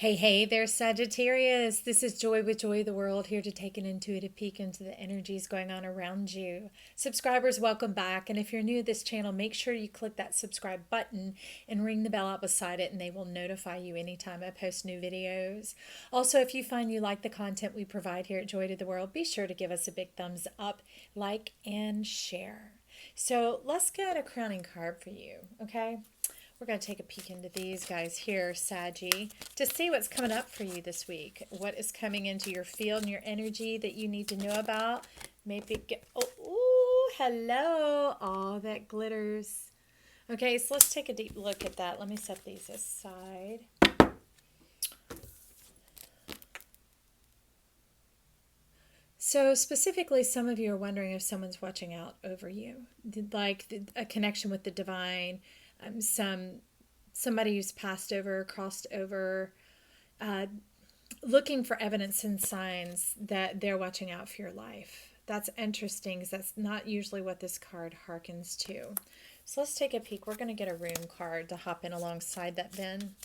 Hey there, Sagittarius. This is Joy with Joy of the World, here to take an intuitive peek into the energies going on around you. Subscribers, welcome back. And if you're new to this channel, make sure you click that subscribe button and ring the bell out beside it, and they will notify you anytime I post new videos. Also, if you find you like the content we provide here at Joy to the World, be sure to give us a big thumbs up, like, and share. So let's get a crowning card for you, okay? We're going to take a peek into these guys here, Saggy, to see what's coming up for you this week. What is coming into your field and your energy that you need to know about? Maybe get, hello. Oh, that glitters. Okay, so let's take a deep look at that. Let me set these aside. So specifically, some of you are wondering if someone's watching out over you, like a connection with the divine, somebody who's passed over, crossed over, looking for evidence and signs that they're watching out for your life. That's interesting because that's not usually what this card harkens to. So let's take a peek. We're going to get a rune card to hop in alongside that then.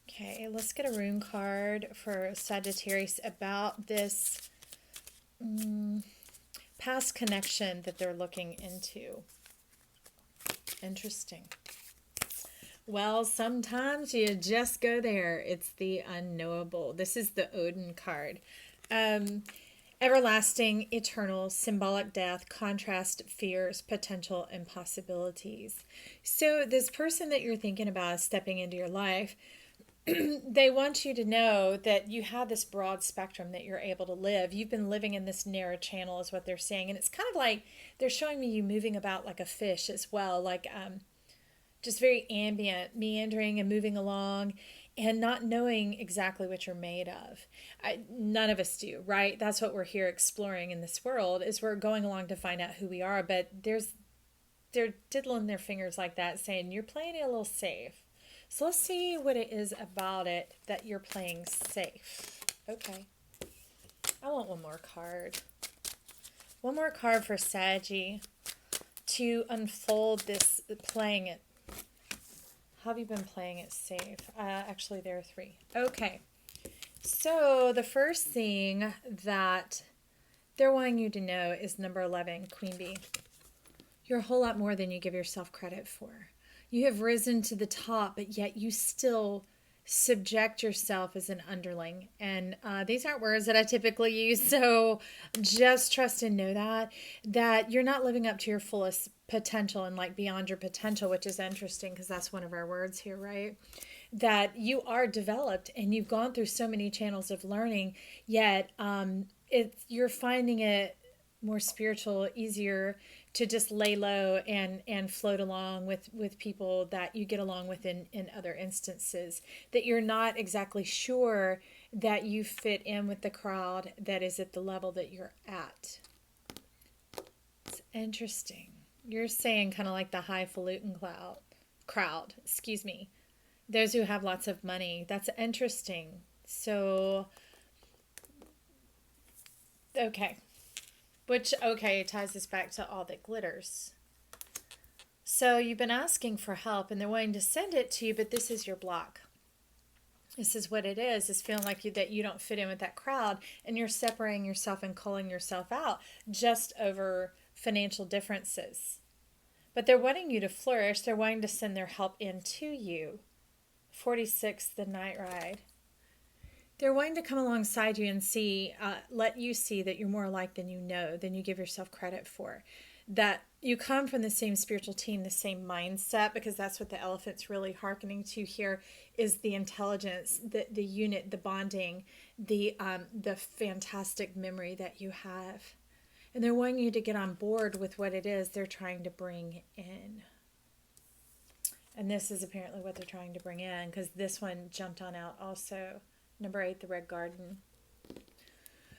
Okay, let's get a rune card for Sagittarius about this past connection that they're looking into. Interesting. Well, sometimes you just go there. It's the unknowable. This is the Odin card. Everlasting, eternal, symbolic death, contrast, fears, potential, and possibilities. So this person that you're thinking about stepping into your life, they want you to know that you have this broad spectrum that you're able to live. You've been living in this narrow channel is what they're saying. And it's kind of like they're showing me you moving about like a fish as well, like just very ambient, meandering and moving along and not knowing exactly what you're made of. None of us do, right? That's what we're here exploring in this world, is we're going along to find out who we are. But they're diddling their fingers like that, saying you're playing it a little safe. So let's see what it is about it that you're playing safe. Okay. I want one more card. One more card for Saggy to unfold this playing it. How have you been playing it safe? Actually, there are three. Okay. So the first thing that they're wanting you to know is number 11, Queen Bee. You're a whole lot more than you give yourself credit for. You have risen to the top, but yet you still subject yourself as an underling. And these aren't words that I typically use, so just trust and know that you're not living up to your fullest potential and like beyond your potential, which is interesting because that's one of our words here, right? That you are developed and you've gone through so many channels of learning, yet you're finding it more spiritual, easier to just lay low and float along with people that you get along with in other instances, that you're not exactly sure that you fit in with the crowd that is at the level that you're at. It's interesting. You're saying kind of like the highfalutin crowd, excuse me. Those who have lots of money. That's interesting. So, okay. Which, okay, ties us back to all that glitters. So you've been asking for help and they're wanting to send it to you, but this is your block. This is what it is. It's feeling like that you don't fit in with that crowd and you're separating yourself and calling yourself out just over financial differences. But they're wanting you to flourish. They're wanting to send their help in to you. 46, the Night Ride. They're wanting to come alongside you and see, let you see that you're more alike than you know, than you give yourself credit for. That you come from the same spiritual team, the same mindset, because that's what the elephant's really hearkening to here, is the intelligence, the unit, the bonding, the fantastic memory that you have. And they're wanting you to get on board with what it is they're trying to bring in. And this is apparently what they're trying to bring in, because this one jumped on out also. Number 8, the Red Garden.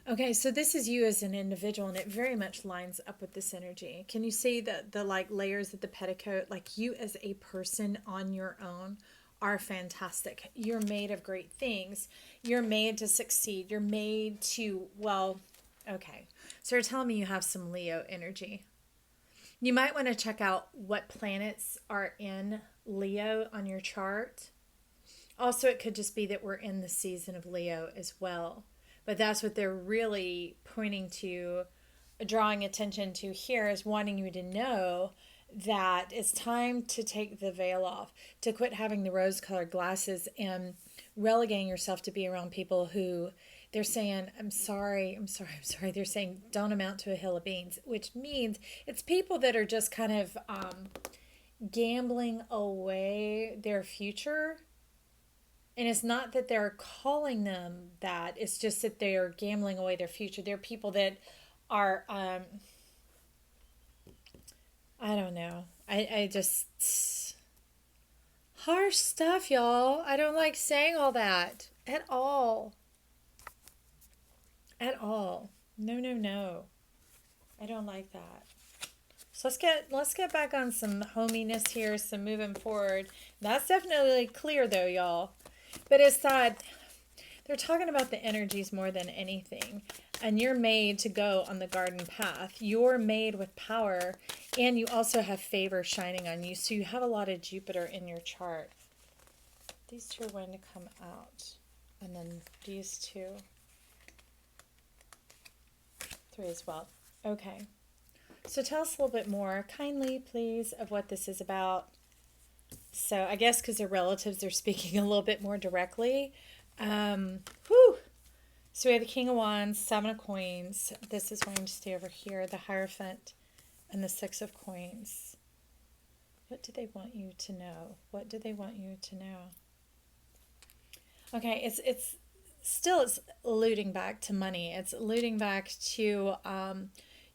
Okay, so this is you as an individual, and it very much lines up with this energy. Can you see the like layers of the petticoat? Like you as a person on your own are fantastic. You're made of great things. You're made to succeed. You're made to, well, okay. So you're telling me you have some Leo energy. You might want to check out what planets are in Leo on your chart. Also, it could just be that we're in the season of Leo as well. But that's what they're really pointing to, drawing attention to here, is wanting you to know that it's time to take the veil off, to quit having the rose colored glasses and relegating yourself to be around people who they're saying, I'm sorry, I'm sorry, I'm sorry. They're saying, don't amount to a hill of beans, which means it's people that are just kind of gambling away their future. And it's not that they're calling them that, it's just that they are gambling away their future. They're people that are, I don't know. I just, harsh stuff, y'all. I don't like saying all that at all. At all. No, no, no. I don't like that. So let's get back on some hominess here, some moving forward. That's definitely clear though, y'all. But it's that they're talking about the energies more than anything. And you're made to go on the garden path. You're made with power, and you also have favor shining on you. So you have a lot of Jupiter in your chart. These two are going to come out. And then these two. 3 as well. Okay. So tell us a little bit more, kindly, please, of what this is about. So I guess because they're relatives, they're speaking a little bit more directly. Whew. So we have the King of Wands, 7 of Coins. This is going to stay over here, the Hierophant, and the 6 of Coins. What do they want you to know? What do they want you to know? Okay, it's still alluding back to money. It's alluding back to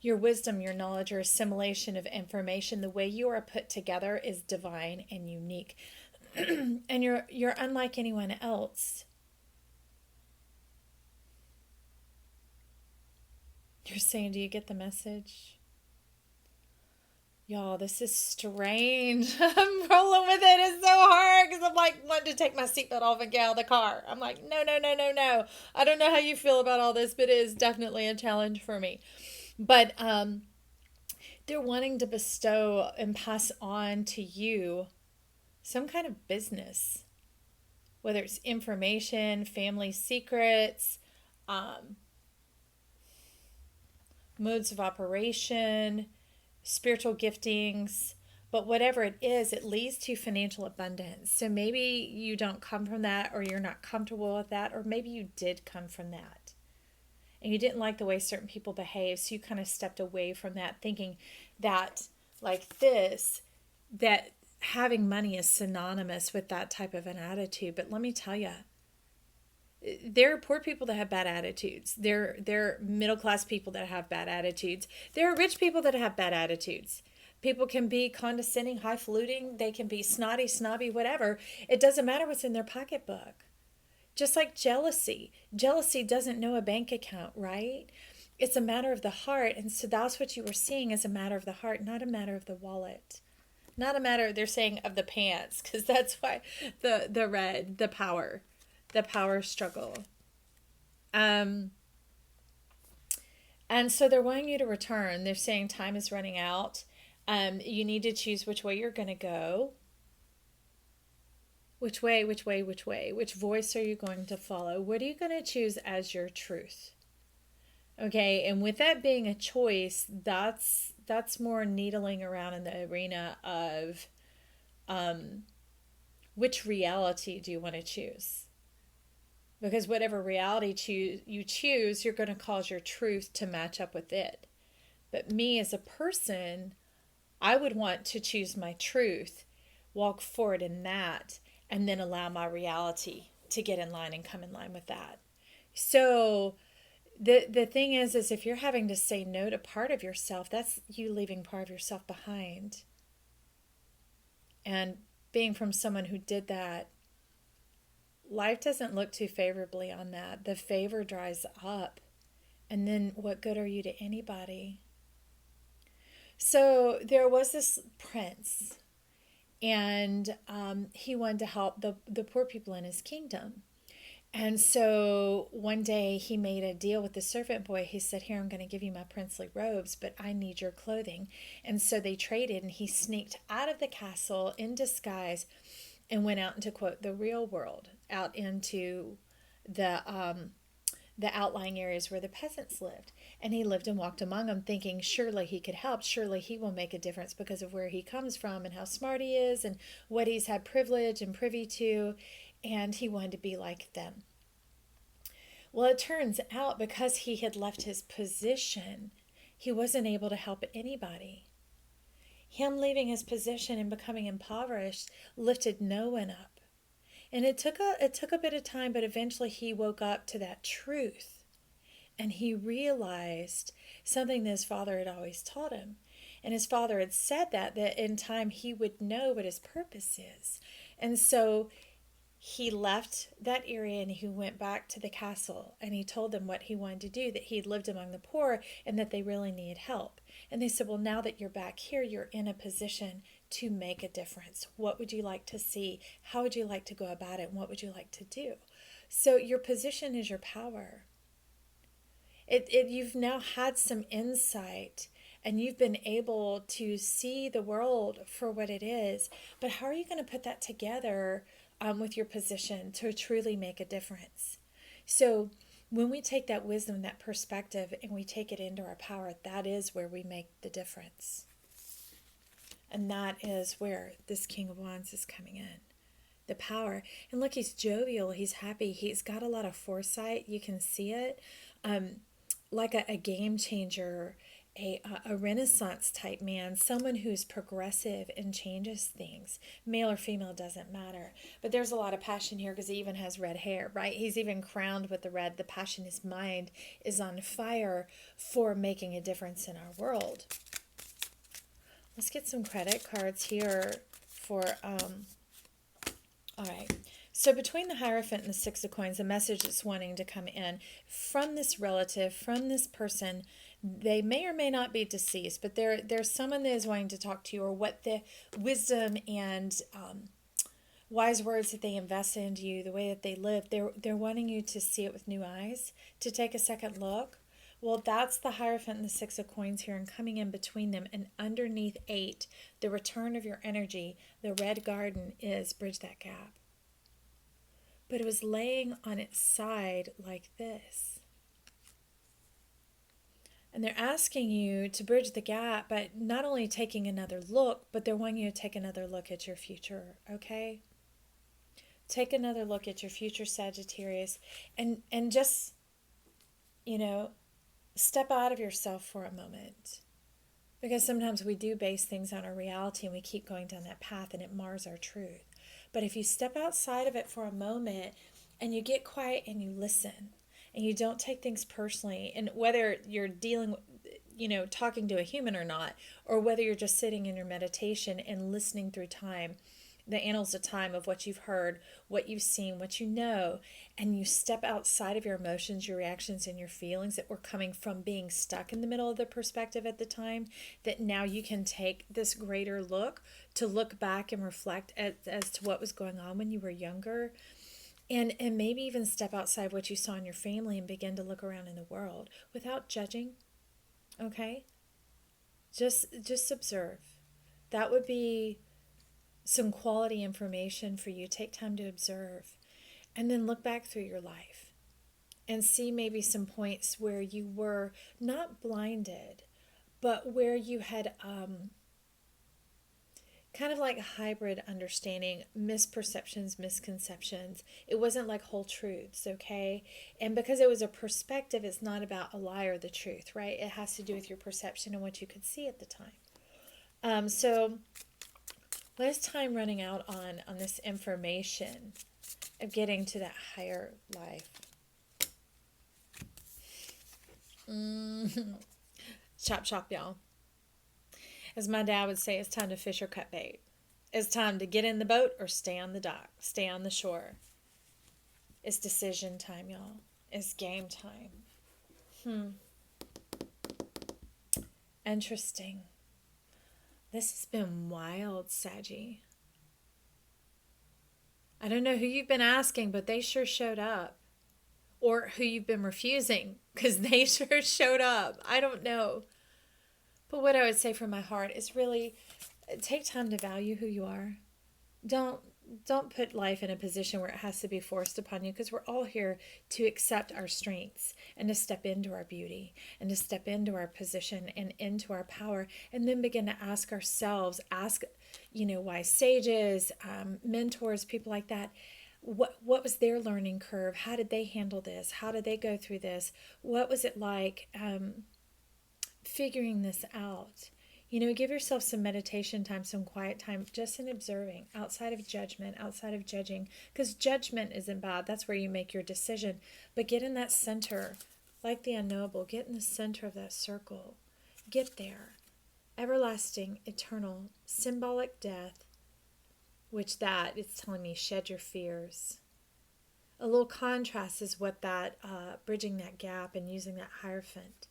your wisdom, your knowledge, your assimilation of information. The way you are put together is divine and unique. And you're unlike anyone else. You're saying, do you get the message? Y'all, this is strange. I'm rolling with it. It's so hard because I'm like wanting to take my seatbelt off and get out of the car. I'm like, no, no, no, no, no. I don't know how you feel about all this, but it is definitely a challenge for me. But they're wanting to bestow and pass on to you some kind of business, whether it's information, family secrets, modes of operation, spiritual giftings, but whatever it is, it leads to financial abundance. So maybe you don't come from that, or you're not comfortable with that, or maybe you did come from that and you didn't like the way certain people behave, so you kind of stepped away from that, thinking that like this, that having money is synonymous with that type of an attitude. But let me tell you, there are poor people that have bad attitudes. There are middle class people that have bad attitudes. There are rich people that have bad attitudes. People can be condescending, highfalutin. They can be snotty, snobby, whatever. It doesn't matter what's in their pocketbook. Just like jealousy. Jealousy doesn't know a bank account, right? It's a matter of the heart. And so that's what you were seeing as a matter of the heart, not a matter of the wallet. Not a matter, they're saying, of the pants, because that's why the red, the power struggle. And so they're wanting you to return. They're saying time is running out. You need to choose which way you're going to go. Which way? Which voice are you going to follow? What are you going to choose as your truth? Okay, and with that being a choice, that's more needling around in the arena of which reality do you want to choose? Because whatever reality you choose, you're going to cause your truth to match up with it. But me as a person, I would want to choose my truth, walk forward in that, and then allow my reality to get in line and come in line with that. So the thing is if you're having to say no to part of yourself, that's you leaving part of yourself behind. And being from someone who did that, life doesn't look too favorably on that. The favor dries up. And then what good are you to anybody? So there was this prince, and he wanted to help the poor people in his kingdom. And so one day he made a deal with the servant boy. He said, here, I'm going to give you my princely robes, but I need your clothing. And so they traded, and he sneaked out of the castle in disguise and went out into, quote, the real world, out into the outlying areas where the peasants lived. And he lived and walked among them, thinking surely he could help, surely he will make a difference because of where he comes from and how smart he is and what he's had privilege and privy to, and he wanted to be like them. Well, it turns out because he had left his position, he wasn't able to help anybody. Him leaving his position and becoming impoverished lifted no one up. And it took a bit of time, but eventually he woke up to that truth. And he realized something that his father had always taught him. And his father had said that in time he would know what his purpose is. And so he left that area and he went back to the castle, and he told them what he wanted to do, that he had lived among the poor and that they really needed help. And they said, well, now that you're back here, you're in a position to make a difference. What would you like to see? How would you like to go about it? And what would you like to do? So your position is your power. You've now had some insight, and you've been able to see the world for what it is. But how are you going to put that together with your position to truly make a difference? So when we take that wisdom, that perspective, and we take it into our power, that is where we make the difference. And that is where this King of Wands is coming in. The power. And look, he's jovial, he's happy, he's got a lot of foresight. You can see it. Like a game changer, a Renaissance type man, someone who's progressive and changes things. Male or female doesn't matter. But there's a lot of passion here because he even has red hair, right? He's even crowned with the red. The passion, his mind is on fire for making a difference in our world. Let's get some credit cards here for, all right. So between the Hierophant and the Six of Coins, the message that's wanting to come in from this relative, from this person, they may or may not be deceased, but there's someone that is wanting to talk to you, or what the wisdom and wise words that they invest into you, the way that they live, they're wanting you to see it with new eyes, to take a second look. Well, that's the Hierophant and the Six of Coins here, and coming in between them, and underneath 8, the return of your energy, the red garden is bridge that gap. But it was laying on its side like this. And they're asking you to bridge the gap, but not only taking another look, but they're wanting you to take another look at your future, okay? Take another look at your future, Sagittarius, and just, step out of yourself for a moment. Because sometimes we do base things on our reality and we keep going down that path and it mars our truth. But if you step outside of it for a moment and you get quiet and you listen and you don't take things personally, and whether you're dealing with, talking to a human or not, or whether you're just sitting in your meditation and listening through time, the annals of time of what you've heard, what you've seen, what you know, and you step outside of your emotions, your reactions, and your feelings that were coming from being stuck in the middle of the perspective at the time, that now you can take this greater look to look back and reflect as to what was going on when you were younger, and maybe even step outside what you saw in your family and begin to look around in the world without judging, okay? Just observe. That would be some quality information for you. Take time to observe, and then look back through your life and see maybe some points where you were not blinded, but where you had kind of like hybrid understanding, misperceptions, misconceptions. It wasn't like whole truths, okay? And because it was a perspective, it's not about a lie or the truth, right? It has to do with your perception and what you could see at the time. So what is time running out on this information of getting to that higher life? Chop, chop, y'all. As my dad would say, it's time to fish or cut bait. It's time to get in the boat or stay on the dock, stay on the shore. It's decision time, y'all. It's game time. Interesting. This has been wild, Saggy. I don't know who you've been asking, but they sure showed up. Or who you've been refusing, because they sure showed up. I don't know. But what I would say from my heart is really take time to value who you are. Don't don't put life in a position where it has to be forced upon you, because we're all here to accept our strengths and to step into our beauty and to step into our position and into our power, and then begin to ask ourselves, wise sages, mentors, people like that, what was their learning curve? How did they handle this? How did they go through this? What was it like figuring this out? Give yourself some meditation time, some quiet time, just in observing, outside of judgment, outside of judging, because judgment isn't bad. That's where you make your decision. But get in that center, like the unknowable. Get in the center of that circle. Get there. Everlasting, eternal, symbolic death, which that it's telling me, shed your fears. A little contrast is what that, bridging that gap and using that Hierophant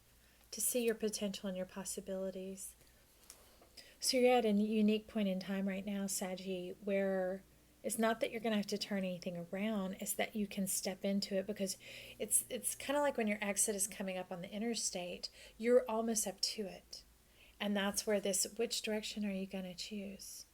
to see your potential and your possibilities. So you're at a unique point in time right now, Saggy, where it's not that you're going to have to turn anything around, it's that you can step into it, because it's kind of like when your exit is coming up on the interstate, you're almost up to it. And that's where which direction are you going to choose?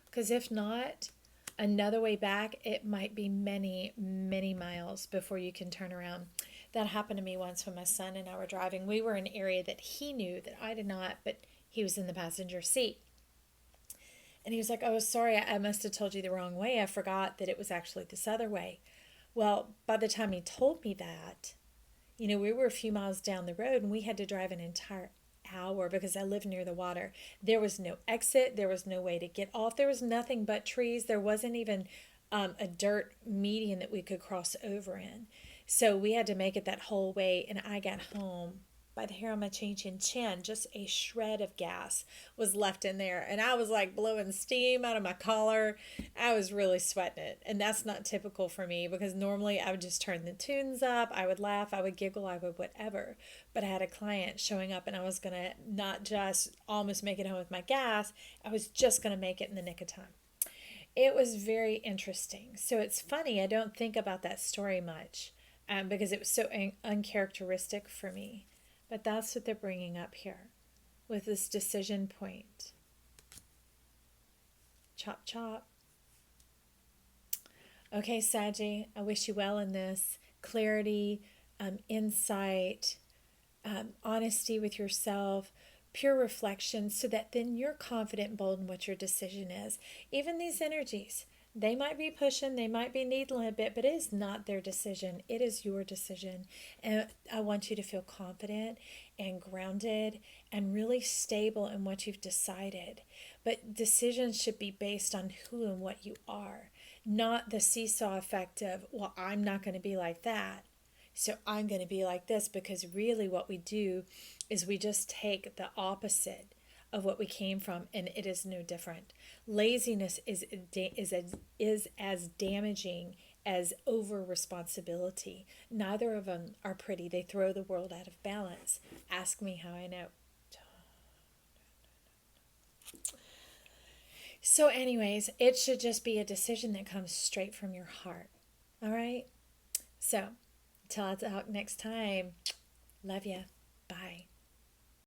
Because if not, another way back, it might be many, many miles before you can turn around. That happened to me once when my son and I were driving. We were in an area that he knew that I did not, but he was in the passenger seat. And he was like, "Oh, sorry, I must have told you the wrong way. I forgot that it was actually this other way." Well, by the time he told me that, we were a few miles down the road and we had to drive an entire hour because I live near the water. There was no exit. There was no way to get off. There was nothing but trees. There wasn't even a dirt median that we could cross over in. So we had to make it that whole way. And I got home by the hair on my chin, just a shred of gas was left in there. And I was like blowing steam out of my collar. I was really sweating it. And that's not typical for me, because normally I would just turn the tunes up. I would laugh. I would giggle. I would whatever. But I had a client showing up and I was going to not just almost make it home with my gas. I was just going to make it in the nick of time. It was very interesting. So it's funny. I don't think about that story much because it was so uncharacteristic for me. But that's what they're bringing up here with this decision point. Chop, chop. Okay, Saggy, I wish you well in this. Clarity, insight, honesty with yourself, pure reflection, so that then you're confident and bold in what your decision is. Even these energies, they might be pushing, they might be needling a bit, but it is not their decision. It is your decision. And I want you to feel confident and grounded and really stable in what you've decided. But decisions should be based on who and what you are, not the seesaw effect of, well, I'm not going to be like that, so I'm going to be like this, because really what we do is we just take the opposite of what we came from, and it is no different. Laziness is as damaging as over responsibility. Neither of them are pretty. They throw the world out of balance. Ask me how I know. So anyways, it should just be a decision that comes straight from your heart. All right? So, till I talk next time, love ya. Bye.